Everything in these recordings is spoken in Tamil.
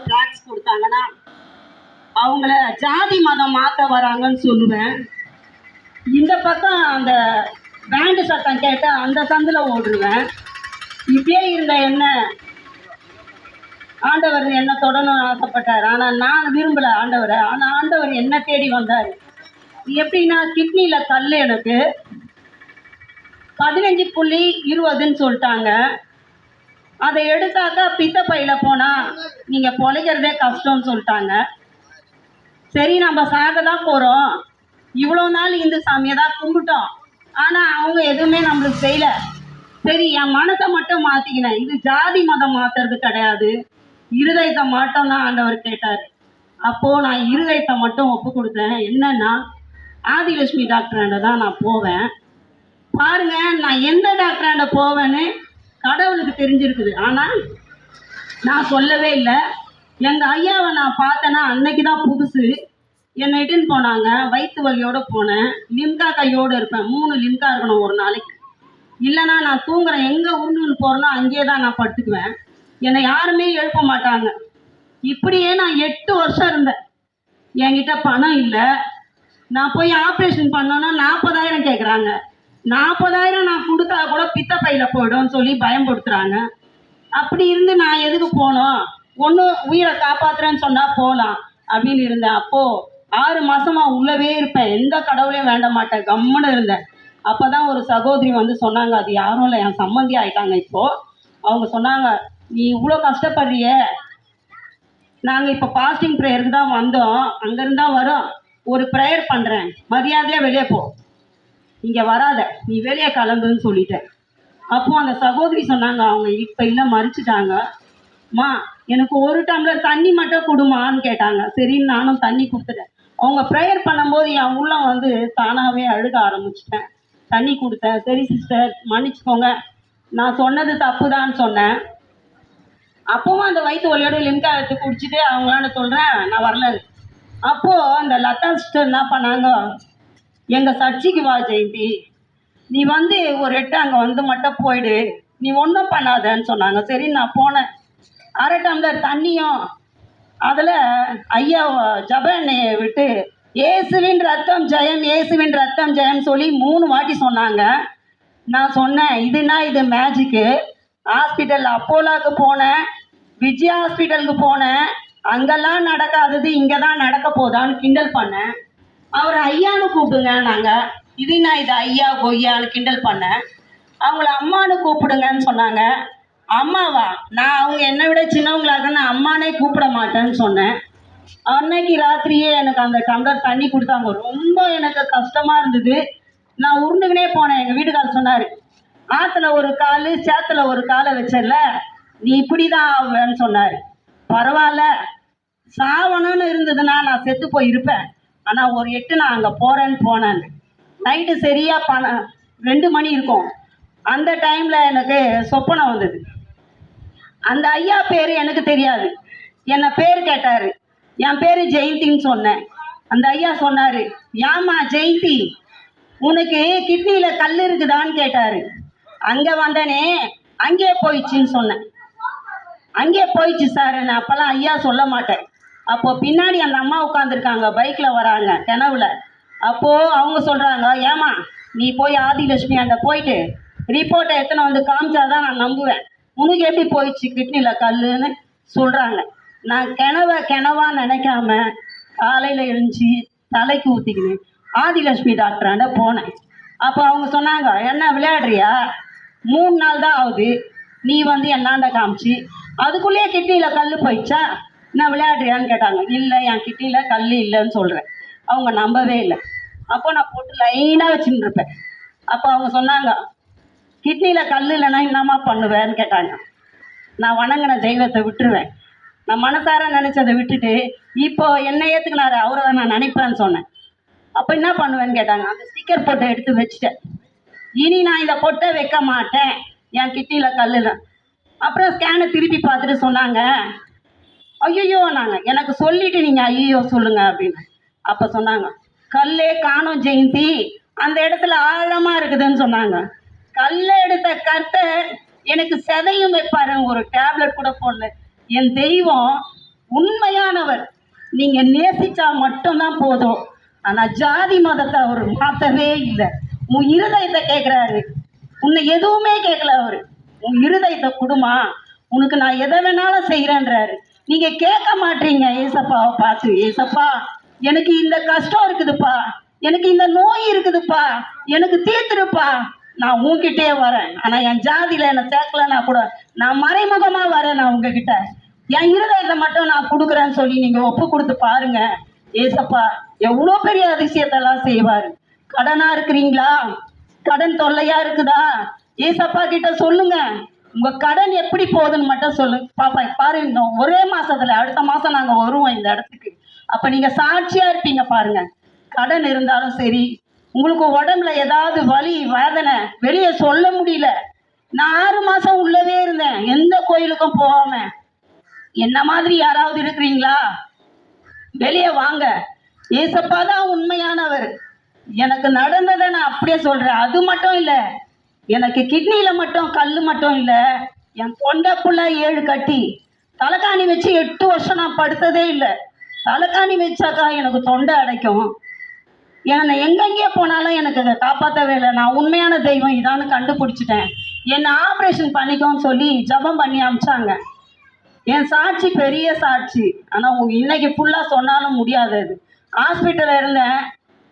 ட்ராக்ஸ் கொடுத்தாங்கன்னா அவங்கள ஜாதி மதம் மாற்ற வராங்கன்னு சொல்லுவேன். இந்த பக்கம் அந்த பேண்டு சத்தம் கேட்டால் அந்த சந்தில் ஓடுருவேன். இப்படியே இருந்த என்ன ஆண்டவர் என்ன தொடரணும்னு ஆசைப்பட்டார். ஆனால் நான் விரும்பலை ஆண்டவரை. ஆனால் ஆண்டவர் என்ன தேடி வந்தார். எப்படின்னா கிட்னியில் கல் எனக்கு 15.20ன்னு சொல்லிட்டாங்க. அதை எடுத்தாக்கா பித்தப்பையில் போனால் நீங்கள் பொழைக்கிறதே கஷ்டம்னு சொல்லிட்டாங்க. சரி நம்ம சாக தான் போகிறோம், இவ்வளோ நாள் இந்து சாமியை தான் கும்பிட்டோம், ஆனால் அவங்க எதுவுமே நம்மளுக்கு செய்யலை. சரி என் மனசை மட்டும் மாற்றிக்கினேன். இது ஜாதி மதம் மாற்றுறது கிடையாது, இருதயத்தை மட்டும் தான் ஆண்டவர் கேட்டார். அப்போது நான் இருதயத்தை மட்டும் ஒப்பு கொடுத்தேன். என்னன்னா ஆதிலட்சுமி டாக்டராண்ட தான் நான் போவேன். பாருங்க, நான் எந்த டாக்டராண்ட போவேன்னு கடவுளுக்கு தெரிஞ்சிருக்குது, ஆனால் நான் சொல்லவே இல்லை. எங்கள் ஐயாவை நான் பார்த்தேன்னா அன்னைக்கு தான் புதுசு. என்னை இட்டுன்னு போனாங்க. வயிற்று வலியோடு போனேன். லிம்கா கையோடு இருப்பேன். 3 லிம்கா இருக்கணும் ஒரு நாளைக்கு, இல்லைனா நான் தூங்குறேன். எங்கே உருண்டுன்னு போகிறேன்னா அங்கேயே தான் நான் படுத்துக்குவேன். என்னை யாருமே எழுப்ப மாட்டாங்க. இப்படியே நான் 8 வருஷம் இருந்தேன். என்கிட்ட பணம் இல்லை. நான் போய் ஆப்ரேஷன் பண்ணோன்னா 40,000 கேட்குறாங்க. 40,000 நான் கொடுத்தா கூட பித்தப்பையில் போய்டும்னு சொல்லி பயன்படுத்துகிறாங்க. அப்படி இருந்து நான் எதுக்கு போனோம்? ஒன்று உயிரை காப்பாற்றுறேன்னு சொன்னால் போகலாம் அப்படின்னு இருந்தேன். அப்போது 6 மாதமாக உள்ளவே இருப்பேன். எந்த கடவுளையும் வேண்ட மாட்டேன், கம்முன்னு இருந்தேன். அப்போ தான் ஒரு சகோதரி வந்து சொன்னாங்க, அது யாரும் இல்லை, என் சம்மந்தி ஆகிட்டாங்க இப்போது. அவங்க சொன்னாங்க, நீ இவ்வளோ கஷ்டப்படுறிய, நாங்கள் இப்போ ஃபாஸ்டிங் ப்ரேயருக்கு தான் வந்தோம், அங்கேருந்து தான் வரோம், ஒரு ப்ரேயர் பண்ணுறேன், மரியாதையாக வெளியே போ, இங்கே வராத, நீ வெளியே கிளம்புன்னு சொல்லிட்டேன். அப்போது அந்த சகோதரி சொன்னாங்க, அவங்க இப்போ இல்லை மறிச்சிட்டாங்க, மா எனக்கு ஒரு டம்ளர் தண்ணி மட்டும் கொடுமான்னு கேட்டாங்க. சரின்னு நானும் தண்ணி கொடுத்துட்டேன். அவங்க ப்ரேயர் பண்ணும்போது என் உள்ளம் வந்து தானாகவே அழுக ஆரம்பிச்சிட்டேன். தண்ணி கொடுத்தேன். சரி சிஸ்டர் மன்னிச்சுக்கோங்க, நான் சொன்னது தப்பு தான் சொன்னேன். அப்போவும் அந்த வயிற்று வலியோட லிம்கா எடுத்து குடிச்சிட்டு அவங்களான சொல்கிறேன் நான் வரல. அப்போது அந்த லதா சிஸ்டர் என்ன பண்ணாங்க, எங்கள் சர்ச்சைக்கு வா ஜெயந்தி, நீ வந்து ஒரு எட்டு அங்கே வந்து மட்டும் போயிடு, நீ ஒன்றும் பண்ணாதன்னு சொன்னாங்க. சரி நான் போனேன். 1/2 டம்ளர் தண்ணியும் அதில் ஐயா ஜப எண்ணெயை விட்டு இயேசுவின் ரத்தம் ஜெயம், இயேசுவின் ரத்தம் ஜெயம் சொல்லி 3 வாட்டி சொன்னாங்க. நான் சொன்னேன், இதுனா இது மேஜிக்கு. ஹாஸ்பிட்டல் அப்போலாவுக்கு போனேன், விஜயா ஹாஸ்பிட்டலுக்கு போனேன், அங்கெல்லாம் நடக்காதது இங்கே தான் நடக்க போதான்னு கிண்டல் பண்ணேன். அவர் ஐயான்னு கூப்பிடுங்க நாங்கள், இதுனா இது ஐயா கொய்யான்னு கிண்டல் பண்ணேன். அவங்கள அம்மானு கூப்பிடுங்கன்னு சொன்னாங்க. அம்மாவா? நான் அவங்க என்னை விட சின்னவங்களாக நான் அம்மானே கூப்பிட மாட்டேன்னு சொன்னேன். அன்னைக்கு ராத்திரியே எனக்கு அந்த டம்ளர் தண்ணி கொடுத்தாங்க. ரொம்ப எனக்கு கஷ்டமாக இருந்தது. நான் உருண்டுக்கினே போனேன். எங்கள் வீட்டுக்காரர் சொன்னார், ஆற்றுல ஒரு கால் சேத்துல ஒரு காலை வச்சல, நீ இப்படி தான் ஆவேன்னு சொன்னார். பரவாயில்ல, சாவணும்னு இருந்ததுன்னா நான் செத்து போய் இருப்பேன், ஆனால் ஒரு 8 நான் அங்கே போகிறேன்னு போனேன். நைட்டு சரியாக 2 மணி இருக்கும். அந்த டைமில் எனக்கு சொப்பனை வந்தது. அந்த ஐயா பேர் எனக்கு தெரியாது. என்னை பேர் கேட்டார். என் பேர் ஜெயந்தின்னு சொன்னேன். அந்த ஐயா சொன்னார், ஏம்மா ஜெயந்தி, உனக்கு கிட்னியில் கல் இருக்குதான்னு கேட்டார். அங்கே வந்தனே, அங்கே போயிடுச்சின்னு சொன்னேன். அங்கே போயிடுச்சு சார். நான் அப்போல்லாம் ஐயா சொல்ல மாட்டேன். அப்போது பின்னாடி அந்த அம்மா உட்காந்துருக்காங்க, பைக்கில் வராங்க கனவுல. அப்போது அவங்க சொல்கிறாங்க, ஏம்மா நீ போய் ஆதிலட்சுமி அங்கே போயிட்டு ரிப்போர்ட்டை எத்தனை வந்து காமிச்சாதான் நான் நம்புவேன், உனக்கு எப்படி போயிடுச்சு கிட்னியில் கல்லுன்னு சொல்கிறாங்க. நான் கனவா நினைக்காம காலையில் எழுந்துச்சி தலைக்கு ஊற்றிக்கினேன் ஆதிலட்சுமி டாக்டராண்ட போனேன். அப்போ அவங்க சொன்னாங்க, என்ன விளையாடுறியா, 3 நாள் தான் ஆகுது, நீ வந்து என்னாண்ட காமிச்சு அதுக்குள்ளேயே கிட்னியில் கல் போயிடுச்சா, நான் விளையாடுறியான்னு கேட்டாங்க. இல்லை, என் கிட்னியில் கல் இல்லைன்னு சொல்கிறேன். அவங்க நம்பவே இல்லை. அப்போ நான் போட்டு லைனாக வச்சுன்னு இருப்பேன். அப்போ அவங்க சொன்னாங்க, கிட்னியில் கல் இல்லைன்னா என்னம்மா பண்ணுவேன்னு கேட்டாங்க. நான் வணங்கின தெய்வத்தை விட்டுருவேன், நான் மனசார நினச்சதை விட்டுட்டு இப்போ என்னை ஏற்றுக்கினாரு, அவரை தான் நான் நினைப்பேன்னு சொன்னேன். அப்போ என்ன பண்ணுவேன்னு கேட்டாங்க. அந்த ஸ்டிக்கர் போட்டை எடுத்து வச்சுட்டேன். இனி நான் இதை பொட்டை வைக்க மாட்டேன், என் கிட்னியில் கல் இல்லை. அப்புறம் ஸ்கேனை திருப்பி பார்த்துட்டு சொன்னாங்க, ஐயோ நாங்கள் எனக்கு சொல்லிவிட்டு நீங்கள் ஐயோ சொல்லுங்கள் அப்படின்னு. அப்போ சொன்னாங்க, கல்லே காணோம் ஜெயந்தி, அந்த இடத்துல ஆழமாக இருக்குதுன்னு சொன்னாங்க. கல்லை எடுத்த கர்த்தர் எனக்கு செதையும் வைப்பாரு, ஒரு டேப்லெட் கூட போடல. என் தெய்வம் உண்மையானவர். நீங்க நேசிச்சா மட்டும்தான் போதும். ஆனா ஜாதி மதத்தை அவர் மாத்தவே இல்லை. உன் இருதயத்தை கேட்கிறாரு. உன்னை எதுவுமே கேட்கல அவரு. உன் இருதயத்தை கொடுமா, உனக்கு நான் எதை வேணாலும் செய்யறேன்றாரு. நீங்க கேட்க மாட்டீங்க ஏசப்பாவை பார்த்து. ஏசப்பா, எனக்கு இந்த கஷ்டம் இருக்குதுப்பா, எனக்கு இந்த நோய் இருக்குதுப்பா, எனக்கு தீர்த்துருப்பா, நான் உன்கிட்டே வரேன். ஆனா என் ஜாதியில என்னை சேர்க்கலன்னா கூட நான் மறைமுகமா வரேன். நான் உங்ககிட்ட என் இருதயத்தை மட்டும் நான் கொடுக்குறேன்னு சொல்லி நீங்க ஒப்பு கொடுத்து பாருங்க. ஏசப்பா எவ்வளோ பெரிய அதிசயத்தெல்லாம் செய்வாரு. கடனா இருக்கிறீங்களா? கடன் தொல்லையா இருக்குதா? ஏசப்பா கிட்ட சொல்லுங்க. உங்க கடன் எப்படி போகுதுன்னு மட்டும் சொல்லுங்க. பாப்பா பாருங்க, ஒரே மாசத்துல அடுத்த மாசம் நாங்க வருவோம் இந்த இடத்துக்கு. அப்ப நீங்க சாட்சியா இருப்பீங்க பாருங்க. கடன் இருந்தாலும் சரி, உங்களுக்கு உடம்புல ஏதாவது வலி வேதனை வெளியே சொல்ல முடியல. நான் 6 மாசம் உள்ளவே இருந்தேன், எந்த கோயிலுக்கும் போகாம. என்ன மாதிரி யாராவது இருக்கிறீங்களா? வெளியே வாங்க. ஏசப்பா தான் உண்மையானவர். எனக்கு நடந்ததை நான் அப்படியே சொல்றேன். அது மட்டும் இல்லை, எனக்கு கிட்னியில மட்டும் கல் மட்டும் இல்லை, என் தொண்டைக்குள்ள 7 கட்டி, தலைக்காணி வச்சு 8 வருஷம் நான் படுத்ததே இல்லை. தலைக்காணி வச்சாக்கா எனக்கு தொண்டை அடைக்கும். என்னை எங்கெங்கே போனாலும் எனக்கு அதை காப்பாற்றவே இல்லை. நான் உண்மையான தெய்வம் இதான்னு கண்டுபிடிச்சிட்டேன். என்னை ஆப்ரேஷன் பண்ணிக்கோன்னு சொல்லி ஜபம் பண்ணி அமிச்சாங்க. என் சாட்சி பெரிய சாட்சி. ஆனால் இன்னைக்கு ஃபுல்லாக சொன்னாலும் முடியாது. அது ஹாஸ்பிட்டலில் இருந்தேன்.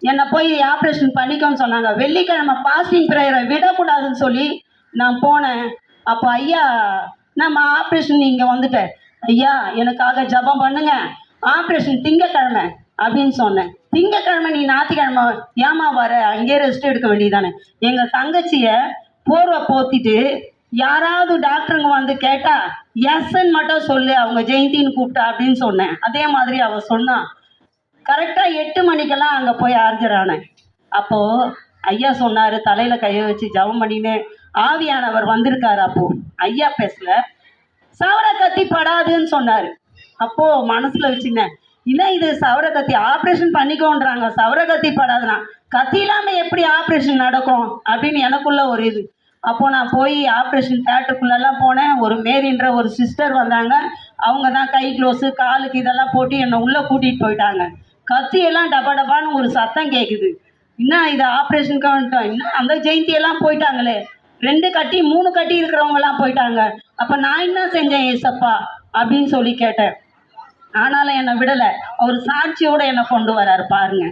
என்னை போய் ஆப்ரேஷன் பண்ணிக்கோன்னு சொன்னாங்க. வெள்ளிக்கிழமை பாஸ்டிங் ப்ரேயரை விடக்கூடாதுன்னு சொல்லி நான் போனேன். அப்போ ஐயா, நம்ம ஆப்ரேஷன் இங்கே வந்துட்டேன் ஐயா, எனக்காக ஜபம் பண்ணுங்க, ஆப்ரேஷன் திங்கக்கிழமை அப்படின்னு சொன்னேன். திங்கக்கிழமை நீ ஞாயிற்றுக்கிழமை ஏமா வர, அங்கேயே ரெஸ்ட் எடுக்க வேண்டியதானே. எங்கள் தங்கச்சியை போர்வை போத்திட்டு யாராவது டாக்டருங்க வந்து கேட்டா எஸ்ன்னு மட்டும் சொல்லு, அவங்க ஜெயந்தின்னு கூப்பிட்டா அப்படின்னு சொன்னேன். அதே மாதிரி அவ சொன்னான். கரெக்டாக 8 மணிக்கெல்லாம் அங்கே போய் ஆர்ஜரானேன். அப்போது ஐயா சொன்னார், தலையில் கையை வச்சு ஜபம் பண்ணின்னு ஆவியானவர் வந்திருக்காரு. அப்போது ஐயா பேசல, சவர கத்தி படாதுன்னு சொன்னார். அப்போது மனசில் வச்சுனேன், இல்லை இது சவர கத்தி, ஆப்ரேஷன் பண்ணிக்கோன்றாங்க, சவர கத்தி படாதுன்னா கத்தி இல்லாமல் எப்படி ஆப்ரேஷன் நடக்கும் அப்படின்னு எனக்குள்ள ஒரு இது. அப்போது நான் போய் ஆப்ரேஷன் தேட்டருக்குள்ளெல்லாம் போனேன். ஒரு மேரின்ற ஒரு சிஸ்டர் வந்தாங்க. அவங்க தான் கை க்ளோஸு காலுக்கு இதெல்லாம் போட்டு என்னை உள்ளே கூட்டிகிட்டு போயிட்டாங்க. கத்தியெல்லாம் டபா டபான்னு ஒரு சத்தம் கேட்குது. இன்னும் இது ஆப்ரேஷனுக்கு வந்துட்டோம். இன்னும் அந்த ஜெயந்தியெல்லாம் போயிட்டாங்களே, 2 கட்டி 3 கட்டி இருக்கிறவங்கலாம் போயிட்டாங்க. அப்போ நான் என்ன செஞ்சேன் ஏசப்பா அப்படின்னு சொல்லி கேட்டேன். ஆனாலும் என்னை விடலை. அவர் சாட்சியோடு என்னை கொண்டு வராரு பாருங்க.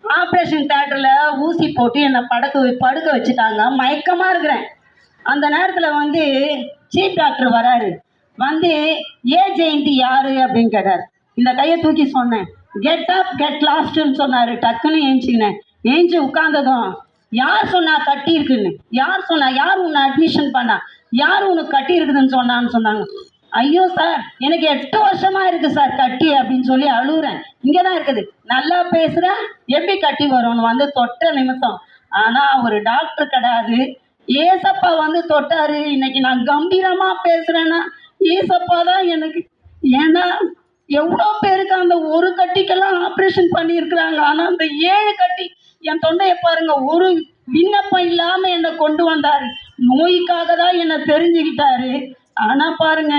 ஆப்ரேஷன் தேட்டரில் ஊசி போட்டு என்னை படுக்க வச்சுட்டாங்க. மயக்கமாக இருக்கிறேன். அந்த நேரத்தில் வந்து சீஃப் டாக்டர் வராரு. வந்து ஜெயந்தி யாரு அப்படின்னு கேட்டார். இந்த கையை தூக்கி சொன்னேன். கெட் அப் கெட் லாஸ்ட்னு சொன்னார். டக்குன்னு ஏஞ்சிக்கினேன். ஏஞ்சி உட்கார்ந்ததும், யார் சொன்னா கட்டி இருக்குன்னு, யார் சொன்னா, யார் உன்னை அட்மிஷன் பண்ணா, யார் உனக்கு கட்டி இருக்குதுன்னு சொன்னாங்க. ஐயோ சார், எனக்கு 8 வருஷமா இருக்கு சார் கட்டி அப்படின்னு சொல்லி அழுகுறேன். இங்கே தான் இருக்குது, நல்லா பேசுகிறேன், எப்படி கட்டி வரும்னு வந்து தொட்ட நிமிஷம். ஆனால் ஒரு டாக்டர் கிடையாது, ஏசப்பா வந்து தொட்டாரு. இன்னைக்கு நான் கம்பீரமாக பேசுகிறேன்னா ஏசப்பா தான் எனக்கு. ஏன்னா எவ்வளோ பேருக்கு அந்த ஒரு கட்டிக்கெல்லாம் ஆப்ரேஷன் பண்ணியிருக்கிறாங்க. ஆனால் அந்த 7 கட்டி என் தொண்டையை பாருங்க, ஒரு விண்ணப்பம் இல்லாமல் என்னை கொண்டு வந்தார். நோய்க்காக தான் என்னை தெரிஞ்சுக்கிட்டாரு. ஆனால் பாருங்க,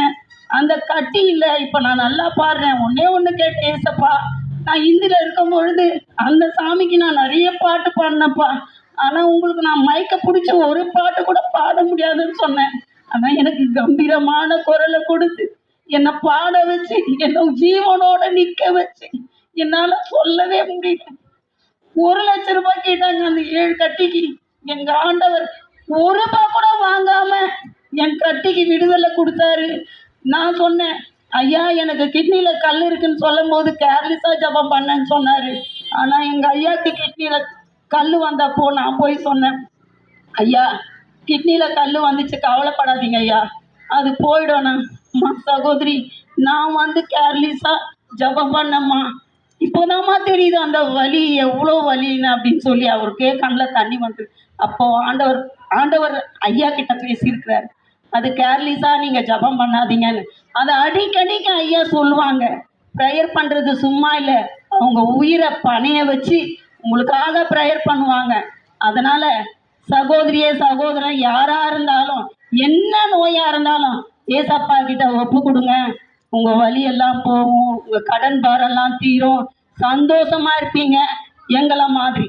அந்த கட்டி இல்லை. இப்போ நான் நல்லா பாடுறேன். ஒன்று கேட்டேன், ஏசப்பா, நான் இந்தியில் இருக்கும் பொழுது அந்த சாமிக்கு நான் நிறைய பாட்டு பாடினப்பா. ஆனால் உங்களுக்கு நான் மயக்க பிடிச்ச ஒரு பாட்டு கூட பாட முடியாதுன்னு சொன்னேன். ஆனால் எனக்கு கம்பீரமான குரலை கொடுத்து என்னை பாட வச்சு என்னை ஜீவனோட நிற்க வச்சு என்னால் சொல்லவே முடியல. 1,00,000 ரூபாய் கேட்டாங்க அந்த 7 கட்டிக்கு. எங்கள் ஆண்டவர் 1 ரூபாய் கூட வாங்காம என் கட்டிக்கு விடுதலை கொடுத்தாரு. நான் சொன்னேன், ஐயா எனக்கு கிட்னியில் கல் இருக்குன்னு சொல்லும் போது கேர்லெஸ்ஸாக ஜபம் பண்ணேன்னு சொன்னார். ஆனால் எங்கள் ஐயாவுக்கு கிட்னியில் கல் வந்தப்போ நான் போய் சொன்னேன், ஐயா கிட்னியில் கல் வந்துச்சு, கவலைப்படாதீங்க ஐயா, அது போயிடணும். சகோதரி, நான் வந்து கேர்லெஸ்ஸாக ஜபம் பண்ணம்மா, இப்போதாம்மா தெரியுது அந்த வலி எவ்வளோ வலின்னு அப்படின்னு சொல்லி அவருக்கே கண்ணில் தண்ணி வந்து. அப்போது ஆண்டவர் ஐயா கிட்ட பேசியிருக்கிறார், அது கேர்லெஸ்ஸாக நீங்கள் ஜபம் பண்ணாதீங்கன்னு. அதை அடிக்கடிக்கு ஐயா சொல்லுவாங்க. ப்ரேயர் பண்ணுறது சும்மா இல்லை, அவங்க உயிரை பணைய வச்சு உங்களுக்காக ப்ரேயர் பண்ணுவாங்க. அதனால் சகோதரியே சகோதரன் யாராக இருந்தாலும், என்ன நோயாக இருந்தாலும் ஏசப்பா கிட்ட ஒப்பு கொடுங்க. உங்க வலி எல்லாம் போகும், உங்க கடன் பாரெல்லாம் தீரும், சந்தோஷமா இருப்பீங்க எங்களை மாதிரி.